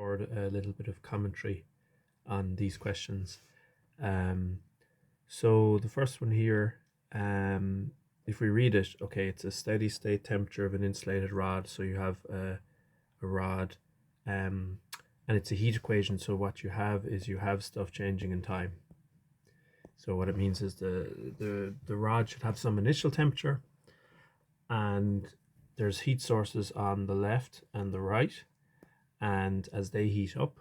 record a little bit of commentary on these questions. So the first one here, if we read it, okay, it's a steady state temperature of an insulated rod. So you have a rod, and it's a heat equation. So what you have is you have stuff changing in time. So what it means is the rod should have some initial temperature, and there's heat sources on the left and the right, and as they heat up,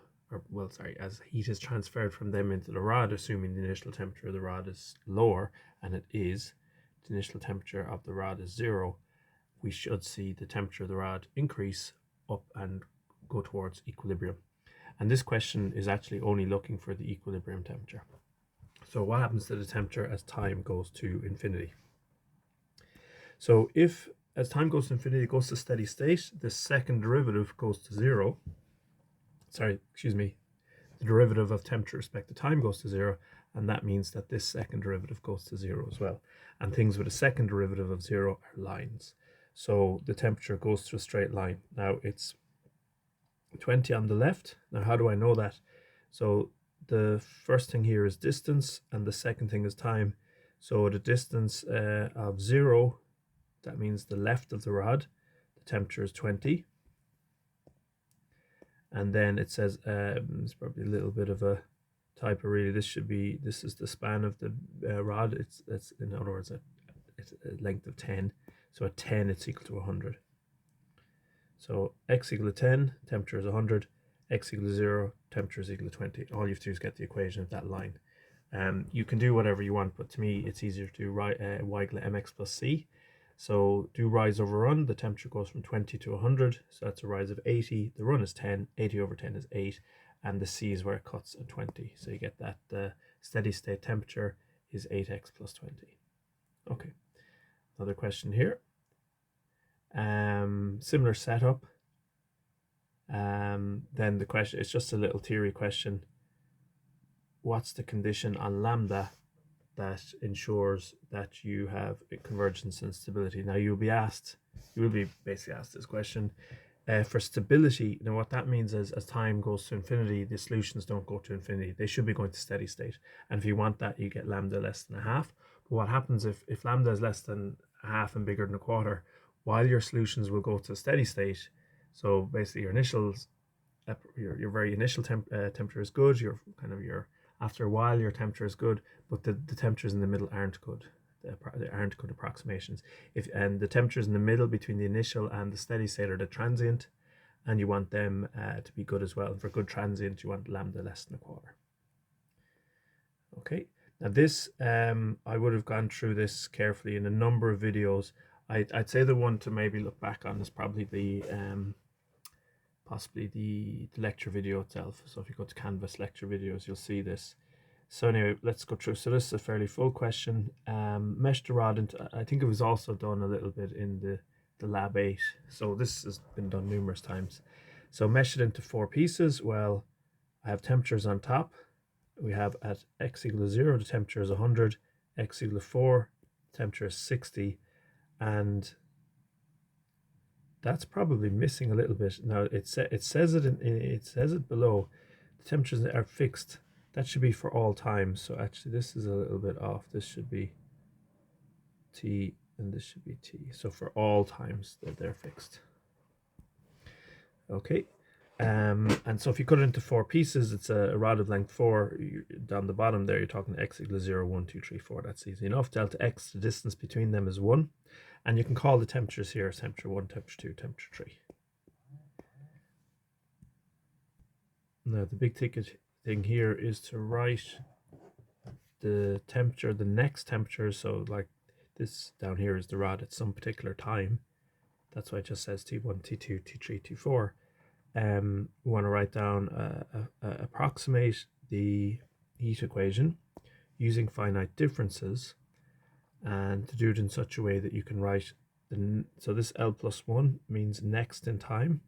as heat is transferred from them into the rod, assuming the initial temperature of the rod is lower, and it is, the initial temperature of the rod is 0, we should see the temperature of the rod increase up and go towards equilibrium. And this question is actually only looking for the equilibrium temperature. So what happens to the temperature as time goes to infinity? So if as time goes to infinity, it goes to steady state, the second derivative goes to 0. The derivative of temperature with respect to time goes to 0, and that means that this second derivative goes to 0 as well. And things with a second derivative of 0 are lines. So the temperature goes through a straight line. Now it's 20 on the left. Now how do I know that? So the first thing here is distance, and the second thing is time. So the distance of 0, that means the left of the rod, the temperature is 20. And then it says, it's probably a little bit of a typo really. This is the span of the rod. It's in other words, it's a length of 10. So at 10, it's equal to 100. So x equal to 10, temperature is 100. X equal to 0, temperature is equal to 20. All you have to do is get the equation of that line. You can do whatever you want, but to me, it's easier to do y equal to mx plus c. So do rise over run, the temperature goes from 20 to 100, so that's a rise of 80. The run is 10, 80 over 10 is 8, and the c is where it cuts at 20. So you get that the steady state temperature is 8x plus 20. Okay, another question here. Similar setup. Then the question, it's just a little theory question. What's the condition on lambda that ensures that you have a convergence and stability? Now you will be basically asked this question. For stability, now what that means is as time goes to infinity, the solutions don't go to infinity. They should be going to steady state. And if you want that, you get lambda less than a half. But what happens if lambda is less than a half and bigger than a quarter, while your solutions will go to steady state, so basically your initials, your very initial temperature is good, after a while your temperature is good, but the temperatures in the middle aren't good. They aren't good approximations. And the temperatures in the middle between the initial and the steady state are the transient, and you want them to be good as well. And for good transient, you want lambda less than a quarter. Okay, now this, I would have gone through this carefully in a number of videos. I'd say the one to maybe look back on is probably the possibly the lecture video itself. So if you go to Canvas lecture videos, you'll see this. So anyway, let's go through. So this is a fairly full question. Mesh the rod into, I think it was also done a little bit in the lab 8. So this has been done numerous times. So mesh it into 4 pieces. Well, I have temperatures on top. We have at x equal to 0, the temperature is 100. X equal to 4, temperature is 60. And that's probably missing a little bit. Now it says it below. The temperatures are fixed. That should be for all times. So actually this is a little bit off. This should be T and this should be T. So for all times they're fixed. Okay. And so if you cut it into 4 pieces, it's a rod of length 4. Down the bottom there, you're talking x equals 0, 1, 2, 3, 4. That's easy enough. Delta x, the distance between them is 1. And you can call the temperatures here as temperature 1, temperature 2, temperature 3. Now the big ticket thing here is to write the temperature, the next temperature. So like this down here is the rod at some particular time. That's why it just says T1, T2, T3, T4. We want to write down, approximate the heat equation using finite differences, and to do it in such a way that you can write so this L plus 1 means next in time,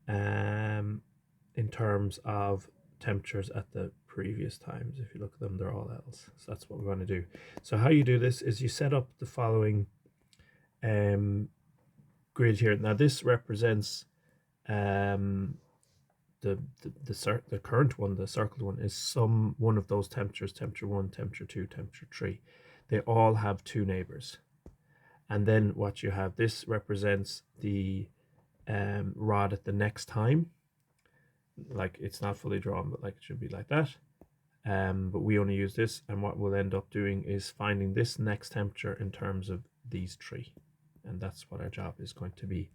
in terms of temperatures at the previous times. If you look at them, they're all L's. So that's what we want to do. So how you do this is you set up the following grid here. Now this represents the current one, the circled one, is one of those temperatures, temperature 1, temperature 2, temperature 3. They all have two neighbors. And then what you have, this represents the rod at the next time. Like, it's not fully drawn, but like it should be like that. But we only use this, and what we'll end up doing is finding this next temperature in terms of these three. And that's what our job is going to be.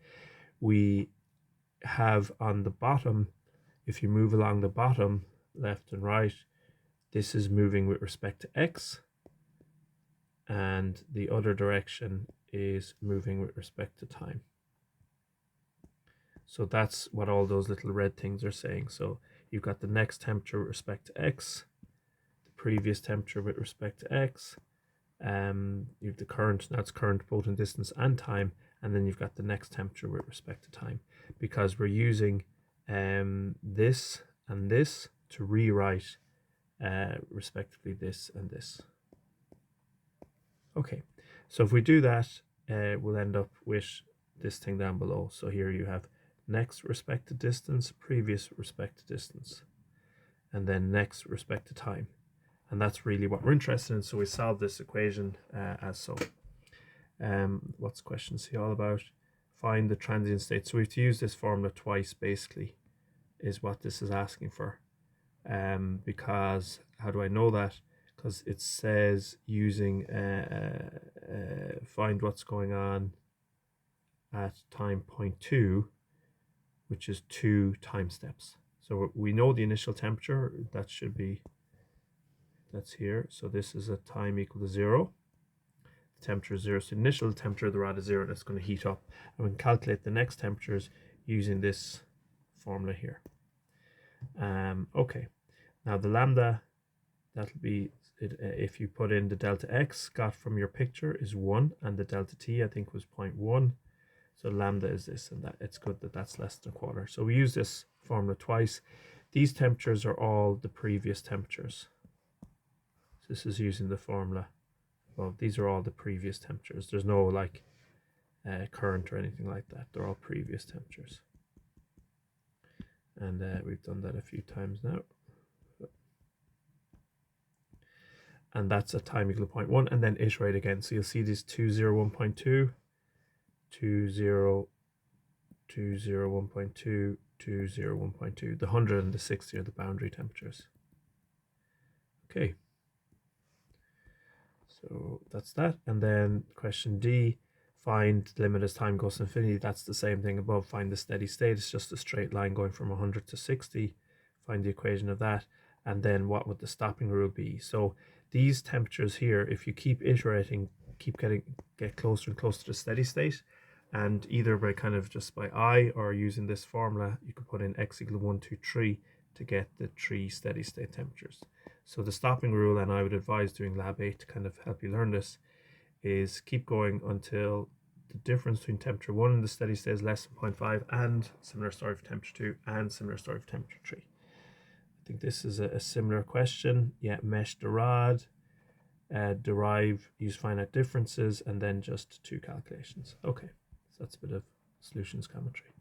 We have on the bottom, if you move along the bottom, left and right, this is moving with respect to x, and the other direction is moving with respect to time. So that's what all those little red things are saying. So you've got the next temperature with respect to x, the previous temperature with respect to x, you have the current, that's current both in distance and time, and then you've got the next temperature with respect to time, because we're using this and this to rewrite respectively this and this. Okay, so if we do that, we'll end up with this thing down below. So here you have next respect to distance, previous respect to distance, and then next respect to time. And that's really what we're interested in. So we solve this equation as so. What's question C all about? Find the transient state. So we have to use this formula twice, basically, is what this is asking for. Because how do I know that? Because it says using find what's going on at time 0.2, which is 2 time steps. So we know the initial temperature, that should be, that's here. So this is a time equal to 0. The temperature is 0. So the initial temperature of the rod is 0. That's going to heat up. And we can calculate the next temperatures using this formula here. Okay. Now the lambda, that'll be, if you put in the delta x got from your picture is 1, and the delta t I think was 0.1. So lambda is this, and that it's good that that's less than a quarter. So we use this formula twice. These temperatures are all the previous temperatures. So this is using the formula. Well, these are all the previous temperatures. There's no like current or anything like that. They're all previous temperatures. And we've done that a few times now. And that's a time equal to 0.1, and then iterate again. So you'll see these 2, 0, 1.2, 2, 0, 2, 0, 1.2, 2, 0, 1.2. The 100 and the 60 are the boundary temperatures. Okay. So that's that. And then question D, find the limit as time goes to infinity. That's the same thing above. Find the steady state. It's just a straight line going from 100 to 60. Find the equation of that. And then what would the stopping rule be? So these temperatures here, if you keep iterating, get closer and closer to the steady state, and either by kind of just by eye or using this formula, you could put in x equal to 1, 2, 3 to get the 3 steady state temperatures. So the stopping rule, and I would advise doing lab 8 to kind of help you learn this, is keep going until the difference between temperature 1 and the steady state is less than 0.5, and similar story for temperature 2, and similar story for temperature 3. I think this is a similar question. Yeah, mesh the rod, derive, use finite differences, and then just 2 calculations. Okay, so that's a bit of solutions commentary.